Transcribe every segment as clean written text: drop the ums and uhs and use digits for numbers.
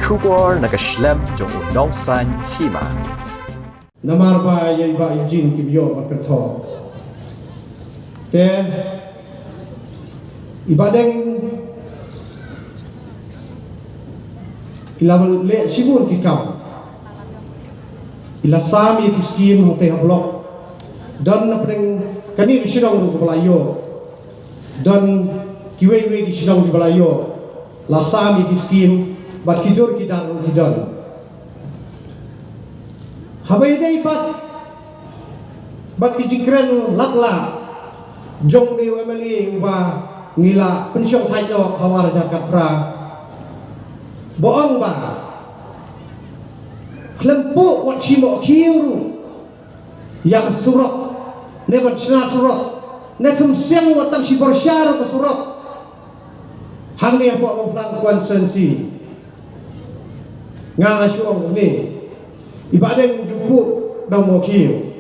Kubor nakaslem jong unongsan hima. Namar ba yai ba Eugene kibyo bakatho. Te ibadeng ilabel le sibun kikam. Ila sami kiskim ho te blok. Dan napeng kani kisidong ko balayo. Dan kiwe kisidong di balayo. La sami kiskim bat kidur kidar kidon. Habay day bat kijikren lakla jong di wemeli ba ngila pensyong tayo hawar jakat pra boong ba klempu wat simo kiuru yak surok ne bat sina surok ne kumsiang watang si borsyaro ke surok hang ni apa memplang konsensi ngasuong ni ibadeng jupu daw mo kiyo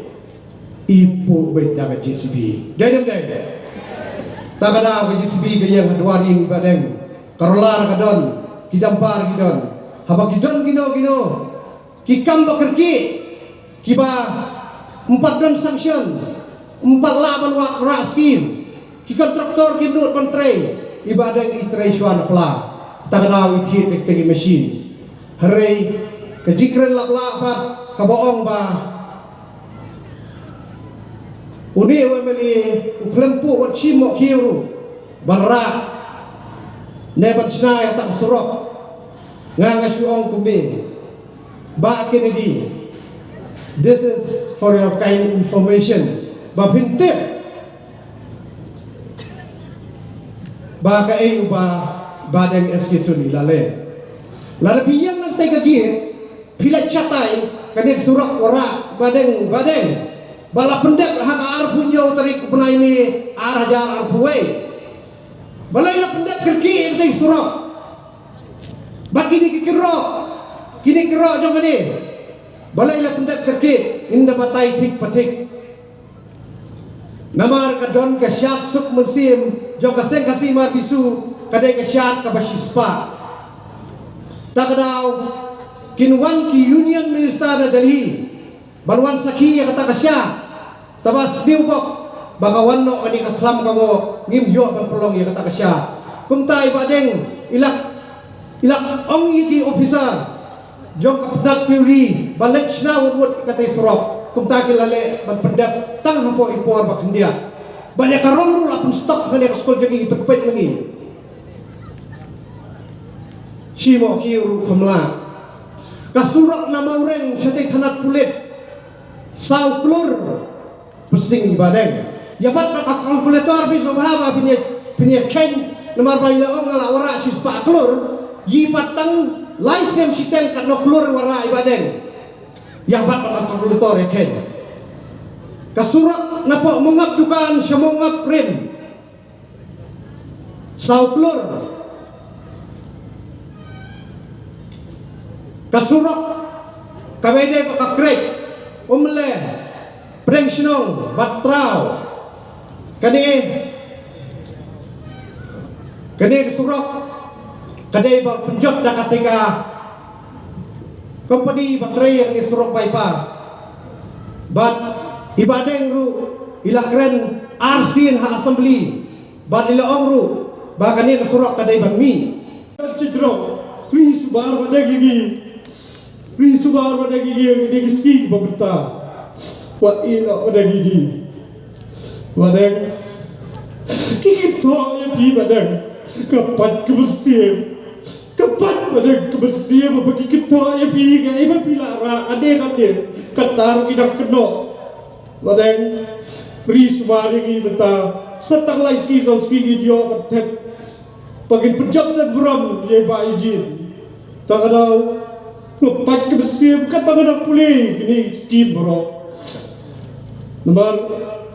ipu beda ka JCB gayam day tagada ka JCB gayang hadwari ibadeng karolar ka don kidampar gidon habag gidon gino kikam bakerki kiba 4 don sanction 4 laban wa raskin kikontraktor kidut pantre ibadeng itre swan pla tagada withi tektek machine hari kejikren laklapat kaboong ba uni wemeli uklempu wat simo kiru barra nebat snaya tak surok ngangasuong kumi ba Kennedy. This is for your kind information ba pintip ba kai uba badeng eskisun ilale larapiyang nang tay kagir pilat catai kanek surak wara badeng bala pendek hak arpunyo tarik puna ini arah jar arpuwe balai la pendek kerki tay surak bakini kini kiro jong kani balai la pendek kerki inda batai tik patik namar kadon kasyat suk musim jong kaseng kasimar bisu kadai kasyat kabasispa takdaw kinwan ki union minister na Delhi banwan sakhi kata kasya tabas niubok baka wanno ani kaklam kamo ngimyo berpelong ya kata kasya kumta ibadeng ilak ong yiki officer jong kapnak piuri balik na wud kata isrok kumta kilale berpendap tang hampo ipor bakendia banyak karon la pun stop kani skol jagi berpet lagi simo kiru kumla kasurak nama orang syatik tanat kulit sau klur pesing ibadeng yabat maka kalkulator bisu bahaba punya ken nomor bayar orang ngala wara sispa klur yipatang lais nem siteng kat no klur wara ibadeng yabat maka kalkulator ken kasurak napa mengap dukan semongap rim sau klur kasurok kabede pakakrek umle prengsnong batrao kani kasurok kadai bang penjot dah ketika company baterai yang disurok bypass bat ibadeng ru ilakren arsin ha assembly bat ilaong ru bakani kasurok kadai bang mi cidro Prince bar pada gigi yang ini ski beberta buat ina pada gigi badeng gigi toh ya pi badeng kapat badeng kebersihan bagi kita ya pi gak iba pilara ade katar kita kena badeng Prince bar gigi beta setang lai ski gigi katet pagi pejam dan buram ya Pak Ijin tak ada lepas kebersihan kan tak ada pulih ini skim bro nomor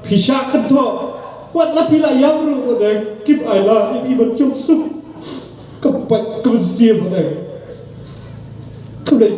hisyak kentok kuatlah pila yang bro dan keep ayla ini macam sup kepat kebersihan pada kemudian